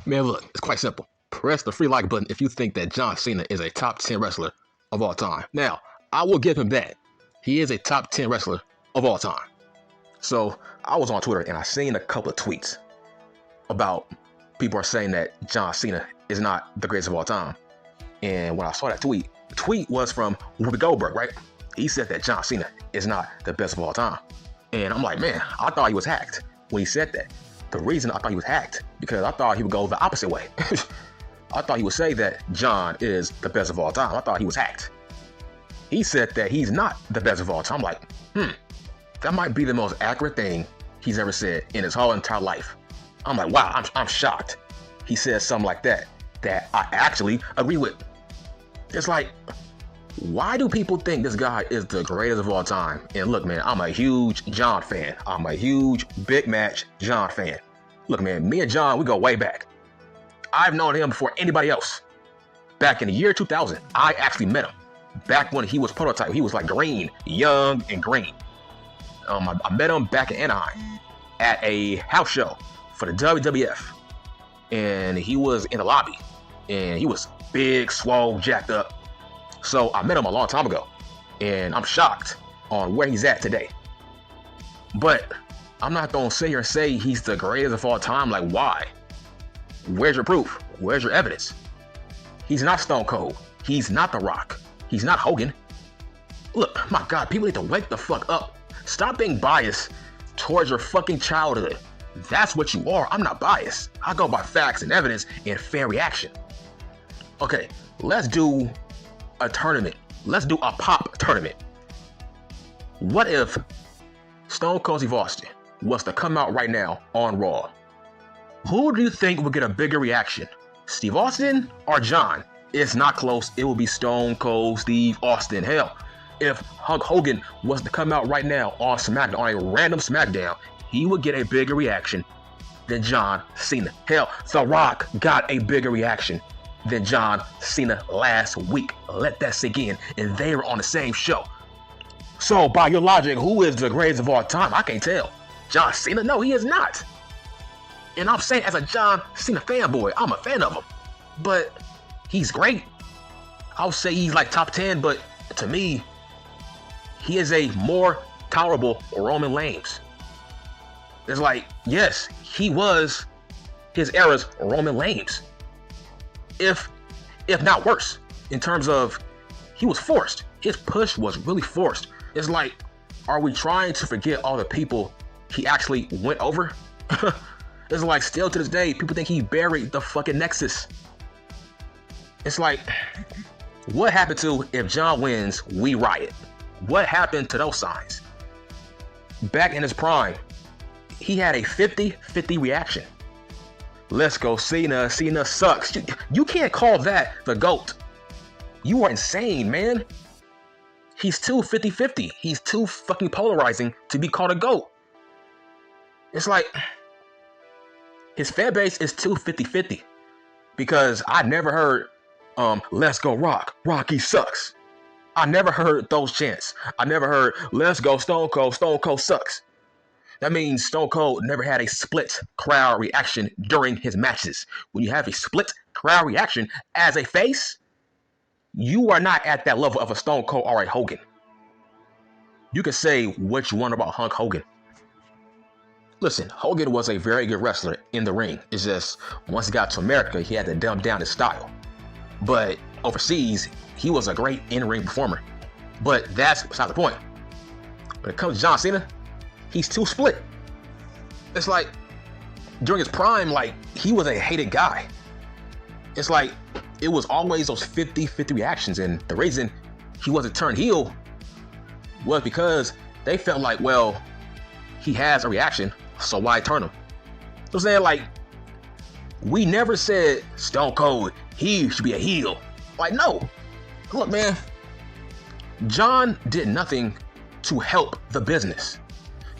Man, look, it's quite simple. Press the free like button if you think that John Cena is a top 10 wrestler of all time. Now, I will give him that. He is a top 10 wrestler of all time. So, I was on Twitter and I seen a couple of tweets about people are saying that John Cena is not the greatest of all time. And when I saw that tweet, the tweet was from Whoopi Goldberg, right? He said that John Cena is not the best of all time. And I'm like, man, I thought he was hacked when he said that. The reason I thought he was hacked, because I thought he would go the opposite way. I thought he would say that John is the best of all time. I thought he was hacked. He said that he's not the best of all time. I'm like, that might be the most accurate thing he's ever said in his whole entire life. I'm like, wow, I'm shocked. He said something like that I actually agree with. It's like, why do people think this guy is the greatest of all time? And look, man, I'm a huge John fan. I'm a huge big match John fan. Look, man, me and John, we go way back. I've known him before anybody else. Back in the year 2000, I actually met him. Back when he was prototype, he was like green, young and green. I met him back in Anaheim at a house show for the WWF. And he was in the lobby. And he was big, swole, jacked up. So I met him a long time ago, and I'm shocked on where he's at today. But I'm not gonna sit here and say he's the greatest of all time. Like, why? Where's your proof? Where's your evidence? He's not Stone Cold. He's not The Rock. He's not Hogan. Look, my God, people need to wake the fuck up. Stop being biased towards your fucking childhood. That's what you are. I'm not biased. I go by facts and evidence and fair reaction. Okay, let's do a tournament. Let's do a pop tournament. What if Stone Cold Steve Austin was to come out right now on Raw? Who do you think would get a bigger reaction? Steve Austin or John? It's not close. It will be Stone Cold Steve Austin. Hell, if Hulk Hogan was to come out right now on SmackDown, on a random SmackDown, he would get a bigger reaction than John Cena. Hell, The Rock got a bigger reaction than John Cena last week. Let that sink in. And they were on the same show. So by your logic, who is the greatest of all time? I can't tell. John Cena? No, he is not. And I'm saying as a John Cena fanboy, I'm a fan of him. But he's great. I'll say he's like top 10, but to me, he is a more tolerable Roman Reigns. It's like, yes, he was his era's Roman Reigns. If not worse, in terms of he was forced. His push was really forced. It's like, are we trying to forget all the people he actually went over? It's like, still to this day, people think he buried the fucking Nexus. It's like, what happened to if John wins, we riot? What happened to those signs? Back in his prime, he had a 50-50 reaction. Let's go Cena. Cena sucks. You can't call that the GOAT. You are insane, man. He's too 50-50. He's too fucking polarizing to be called a GOAT. It's like, his fan base is too 50-50. Because I never heard, let's go Rock. Rocky sucks. I never heard those chants. I never heard, let's go Stone Cold. Stone Cold sucks. That means Stone Cold never had a split crowd reaction during his matches. When you have a split crowd reaction as a face, you are not at that level of a Stone Cold or a Hogan. You can say what you want about Hulk Hogan. Listen, Hogan was a very good wrestler in the ring. It's just, once he got to America, he had to dumb down his style. But overseas, he was a great in-ring performer. But that's beside the point. When it comes to John Cena, he's too split. It's like, during his prime, like, he was a hated guy. It's like, it was always those 50-50 reactions. And the reason he wasn't turned heel was because they felt like, well, he has a reaction, so why turn him? So I'm saying, like, we never said Stone Cold, he should be a heel. Like, no. Look, man, John did nothing to help the business.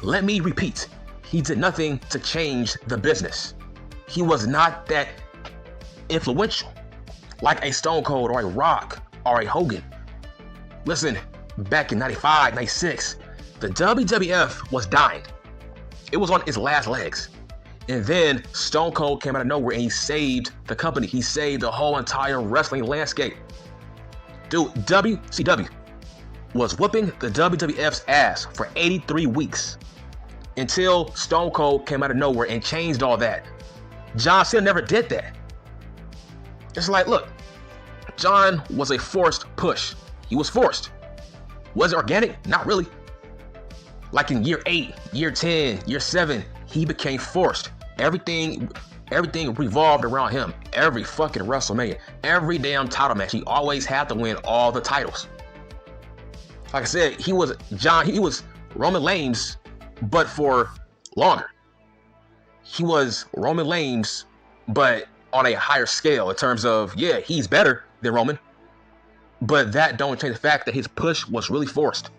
Let me repeat, he did nothing to change the business. He was not that influential like a Stone Cold or a Rock or a Hogan. Listen, back in 95, 96, the WWF was dying. It was on its last legs. And then Stone Cold came out of nowhere and he saved the company. He saved the whole entire wrestling landscape. Dude, WCW was whooping the WWF's ass for 83 weeks until Stone Cold came out of nowhere and changed all that. John Cena never did that. It's like, look, John was a forced push. He was forced. Was it organic? Not really. Like in year 8, year 10, year 7, he became forced. Everything revolved around him. Every fucking WrestleMania, every damn title match, he always had to win all the titles. Like I said, he was Roman Reigns, but for longer. He was Roman Reigns, but on a higher scale in terms of, yeah, he's better than Roman, but that don't change the fact that his push was really forced.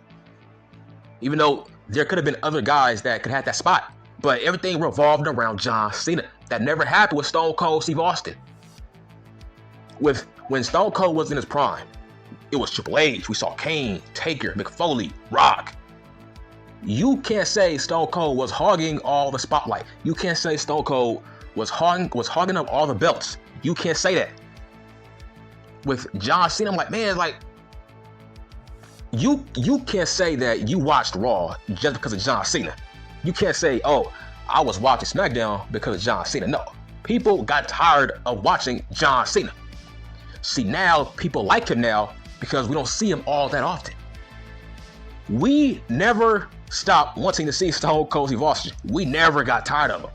Even though there could have been other guys that could have that spot, but everything revolved around John Cena. That never happened with Stone Cold Steve Austin. When Stone Cold was in his prime, it was Triple H. We saw Kane, Taker, Mick Foley, Rock. You can't say Stone Cold was hogging all the spotlight. You can't say Stone Cold was hogging up all the belts. You can't say that. With John Cena, I'm like, man, like, you can't say that you watched Raw just because of John Cena. You can't say, oh, I was watching SmackDown because of John Cena. No, people got tired of watching John Cena. See, now people like him now because we don't see him all that often. We never stopped wanting to see Stone Cold Steve Austin. We never got tired of him.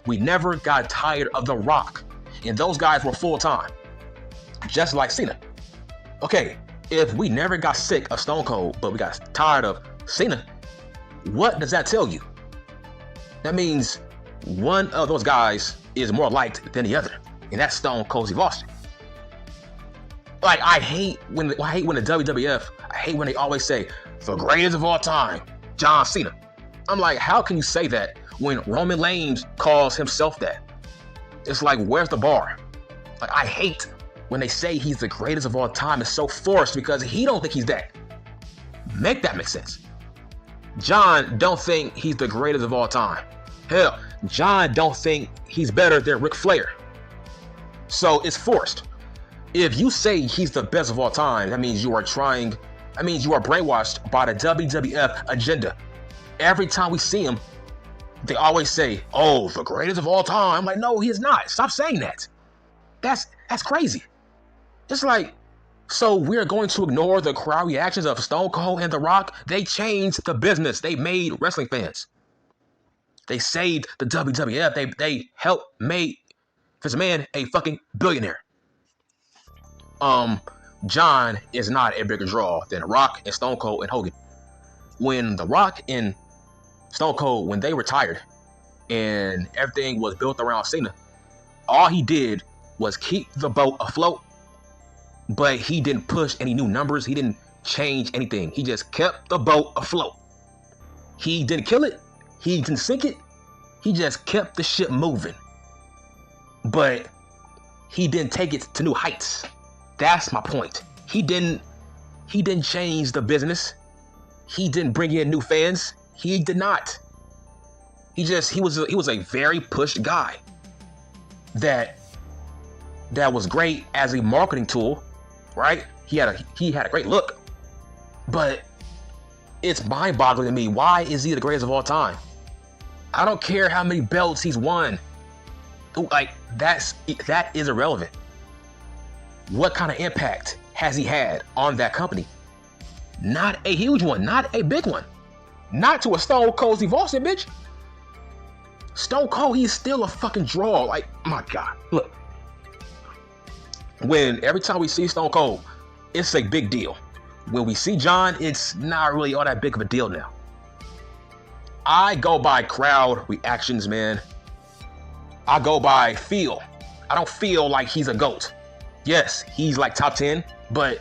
We never got tired of The Rock. And those guys were full-time, just like Cena. Okay, if we never got sick of Stone Cold, but we got tired of Cena, what does that tell you? That means one of those guys is more liked than the other, and that's Stone Cold Steve Austin. Like, I hate when the WWF, I hate when they always say, the greatest of all time, John Cena. I'm like, how can you say that when Roman Reigns calls himself that? It's like, where's the bar? Like, I hate when they say he's the greatest of all time. It's so forced because he don't think he's that. Make that make sense. John don't think he's the greatest of all time. Hell, John don't think he's better than Ric Flair. So it's forced. If you say he's the best of all time, that means you are brainwashed by the WWF agenda. Every time we see him, they always say, oh, the greatest of all time. I'm like, no, he is not. Stop saying that. That's crazy. It's like, so we're going to ignore the crowd reactions of Stone Cold and The Rock? They changed the business. They made wrestling fans. They saved the WWF. They helped make this man a fucking billionaire. John is not a bigger draw than Rock and Stone Cold and Hogan. When The Rock and Stone Cold, when they retired and everything was built around Cena, all he did was keep the boat afloat, but he didn't push any new numbers. He didn't change anything. He just kept the boat afloat. He didn't kill it. He didn't sink it. He just kept the ship moving. But he didn't take it to new heights. That's my point. He didn't change the business. He didn't bring in new fans. He did not. He was a very pushed guy that was great as a marketing tool, right? He had a great look. But it's mind-boggling to me. Why is he the greatest of all time? I don't care how many belts he's won. Like, that is irrelevant. What kind of impact has he had on that company? Not a huge one, not a big one. Not to a Stone Cold Steve Austin, bitch. Stone Cold, he's still a fucking draw. Like, my God, look. Every time we see Stone Cold, it's a big deal. When we see John, it's not really all that big of a deal now. I go by crowd reactions, man. I go by feel. I don't feel like he's a GOAT. Yes, he's like top 10, but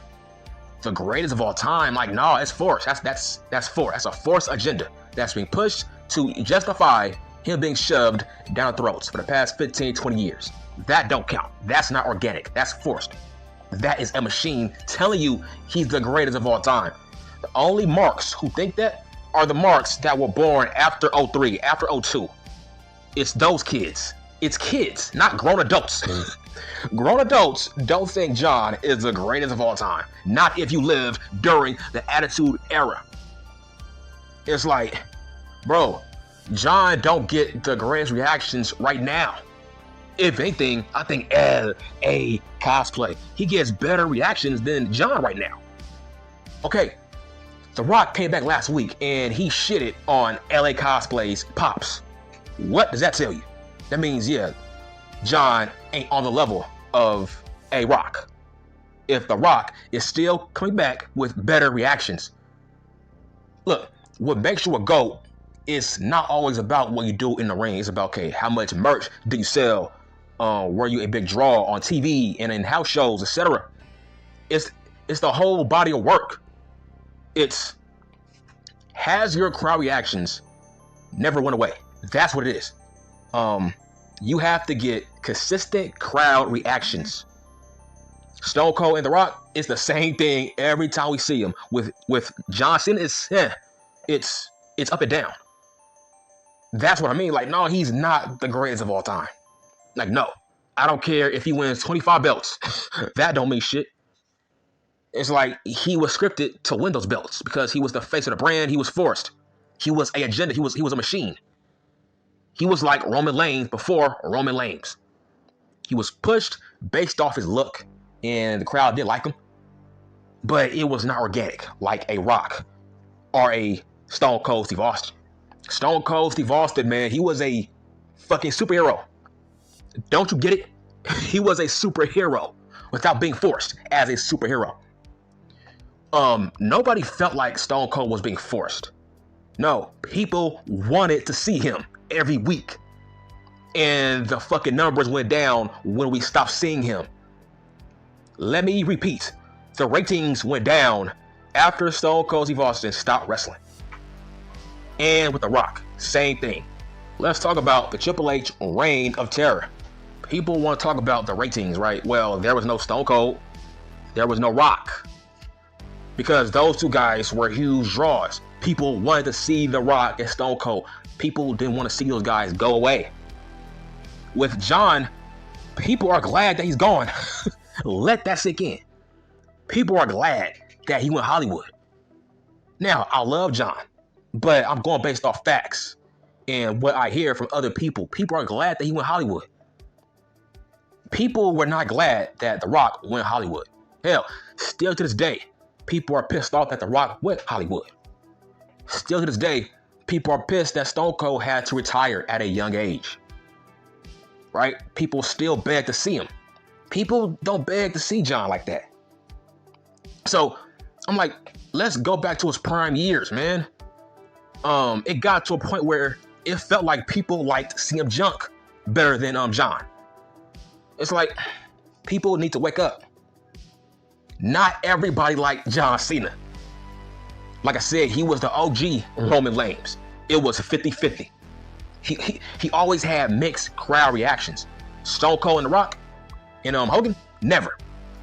the greatest of all time, like, no, it's forced. That's forced. That's a forced agenda that's being pushed to justify him being shoved down our throats for the past 15, 20 years. That don't count. That's not organic. That's forced. That is a machine telling you he's the greatest of all time. The only marks who think that are the marks that were born after 03, after 02. It's those kids. It's kids, not grown adults. Grown adults don't think John is the greatest of all time. Not if you live during the Attitude Era. It's like, bro, John don't get the greatest reactions right now. If anything, I think LA Cosplay, he gets better reactions than John right now. Okay, The Rock came back last week and he shitted on LA Cosplay's pops. What does that tell you? That means, yeah, John ain't on the level of a Rock. If The Rock is still coming back with better reactions. Look, what makes you a GOAT is not always about what you do in the ring. It's about, okay, how much merch do you sell? Were you a big draw on TV and in house shows, etc.? It's the whole body of work. It's, has your crowd reactions never went away? That's what it is. You have to get consistent crowd reactions. Stone Cold and The Rock, it's the same thing every time we see him. With John Cena, it's up and down. That's what I mean. Like, no, he's not the greatest of all time. Like, no, I don't care if he wins 25 belts. That don't mean shit. It's like he was scripted to win those belts because he was the face of the brand. He was forced. He was an agenda. He was a machine. He was like Roman Reigns before Roman Reigns. He was pushed based off his look, and the crowd did like him. But it was not organic, like a Rock or a Stone Cold Steve Austin. Stone Cold Steve Austin, man, he was a fucking superhero. Don't you get it? He was a superhero without being forced as a superhero. Nobody felt like Stone Cold was being forced. No, people wanted to see him every week. And the fucking numbers went down when we stopped seeing him. Let me repeat. The ratings went down after Stone Cold Steve Austin stopped wrestling. And with The Rock, same thing. Let's talk about the Triple H reign of terror. People want to talk about the ratings, right? Well, there was no Stone Cold. There was no Rock. Because those two guys were huge draws. People wanted to see The Rock and Stone Cold. People didn't want to see those guys go away. With John, people are glad that he's gone. Let that sink in. People are glad that he went Hollywood. Now, I love John, but I'm going based off facts and what I hear from other people. People are glad that he went Hollywood. People were not glad that The Rock went Hollywood. Hell, still to this day, people are pissed off that The Rock went Hollywood. Still to this day, people are pissed that Stone Cold had to retire at a young age. Right? People still beg to see him. People don't beg to see John like that. So, I'm like, let's go back to his prime years, man. It got to a point where it felt like people liked CM Junk better than John. It's like, people need to wake up. Not everybody liked John Cena. Like I said, he was the OG Roman Reigns. It was 50-50. He always had mixed crowd reactions. Stone Cold and The Rock and Hogan, never.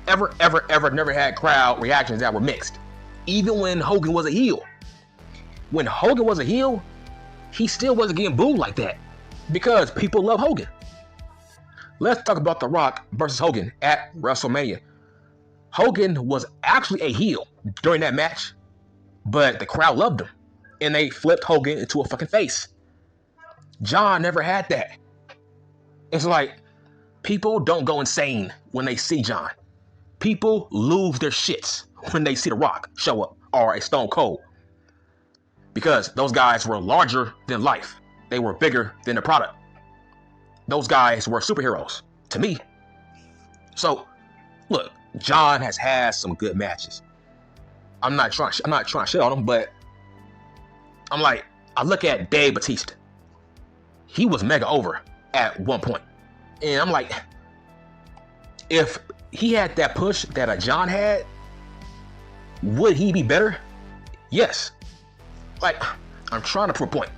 Ever never had crowd reactions that were mixed. Even when Hogan was a heel. When Hogan was a heel, he still wasn't getting booed like that. Because people love Hogan. Let's talk about The Rock versus Hogan at WrestleMania. Hogan was actually a heel during that match, but the crowd loved him, and they flipped Hogan into a fucking face. John never had that. It's like, people don't go insane when they see John. People lose their shits when they see The Rock show up, or a Stone Cold. Because those guys were larger than life. They were bigger than the product. Those guys were superheroes, to me. So, look, John has had some good matches. I'm not trying to shit on him, but I'm like, I look at Dave Bautista. He was mega over at one point. And I'm like, if he had that push that John had, would he be better? Yes. Like, I'm trying to prove a point.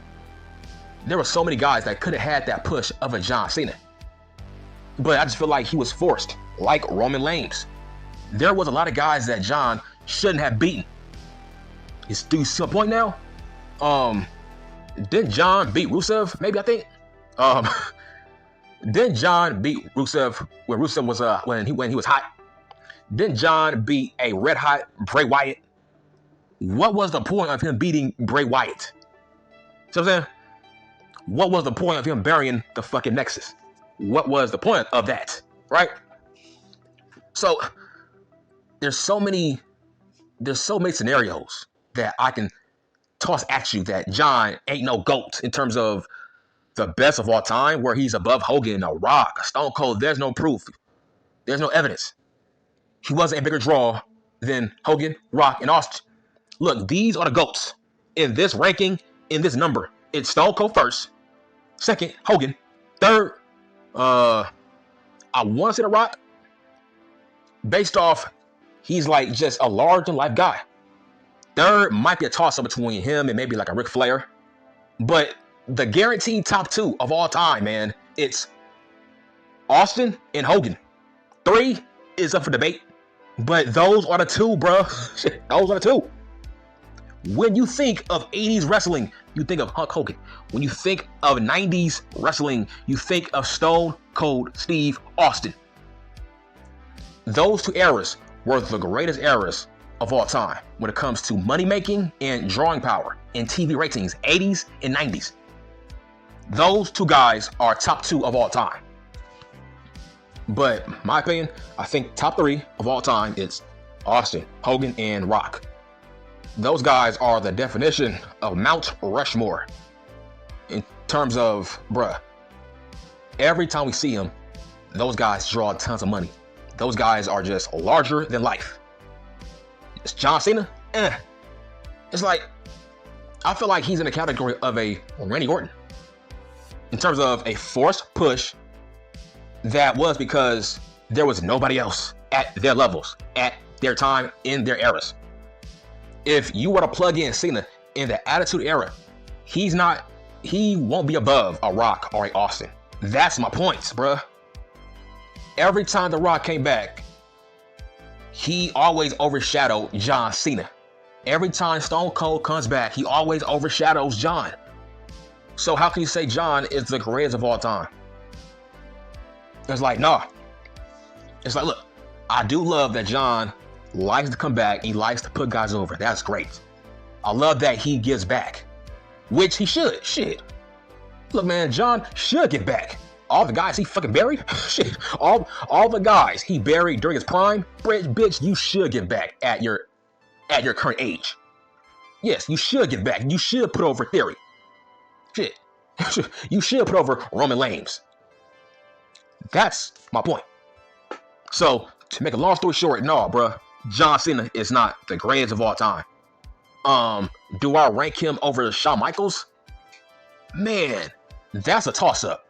There were so many guys that could have had that push of a John Cena. But I just feel like he was forced, like Roman Reigns. There was a lot of guys that John shouldn't have beaten. Do you see my point now? Didn't John beat Rusev? Maybe, I think. Um, didn't John beat Rusev when Rusev was when he was hot? Didn't John beat a red hot Bray Wyatt? What was the point of him beating Bray Wyatt? See what I'm saying? What was the point of him burying the fucking Nexus? What was the point of that? Right? So there's so many scenarios that I can toss at you that John ain't no GOAT in terms of the best of all time, where he's above Hogan, a Rock, a Stone Cold. There's no proof. There's no evidence. He wasn't a bigger draw than Hogan, Rock, and Austin. Look, these are the GOATs. In this ranking, in this number, it's Stone Cold first, second, Hogan, third, I want to say The Rock, based off he's like just a larger-than-life guy. Third might be a toss-up between him and maybe like a Ric Flair. But the guaranteed top two of all time, man, it's Austin and Hogan. 3 is up for debate, but those are the two, bro. Those are the two. When you think of 80s wrestling, you think of Hulk Hogan. When you think of 90s wrestling, you think of Stone Cold Steve Austin. Those two eras were the greatest eras of all time when it comes to money making and drawing power and TV ratings, 80s and 90s. Those two guys are top 2 of all time. But my opinion, I think top 3 of all time is Austin, Hogan, and Rock. Those guys are the definition of Mount Rushmore in terms of, bruh, every time we see them, those guys draw tons of money. Those guys are just larger than life. It's John Cena? It's like, I feel like he's in the category of a Randy Orton in terms of a forced push that was because there was nobody else at their levels, at their time, in their eras. If you were to plug in Cena in the Attitude Era, he won't be above a Rock or a Austin. That's my points, bruh. Every time The Rock came back, he always overshadowed John Cena. Every time Stone Cold comes back, he always overshadows John. So how can you say John is the greatest of all time? It's like, nah. It's like, look, I do love that John likes to come back. He likes to put guys over. That's great. I love that he gives back, which he should. Shit. Look, man, John should get back. All the guys he fucking buried, shit. All the guys he buried during his prime, bitch, you should get back at your current age. Yes, you should get back. You should put over Theory. Shit. You should put over Roman Reigns. That's my point. So, to make a long story short, no, bruh, John Cena is not the greatest of all time. Do I rank him over Shawn Michaels? Man, that's a toss-up.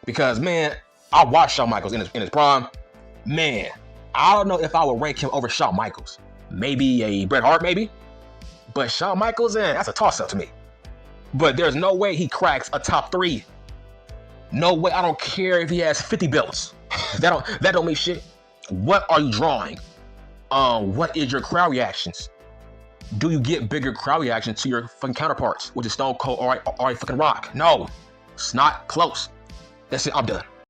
Because, man, I watched Shawn Michaels in his prime. Man, I don't know if I would rank him over Shawn Michaels. Maybe a Bret Hart, maybe. But Shawn Michaels, that's a toss-up to me. But there's no way he cracks a top 3. No way. I don't care if he has 50 belts. that don't mean shit. What are you drawing? What is your crowd reactions? Do you get bigger crowd reactions to your fucking counterparts, which is Stone Cold or a fucking Rock? No, it's not close. That's it. I'm done.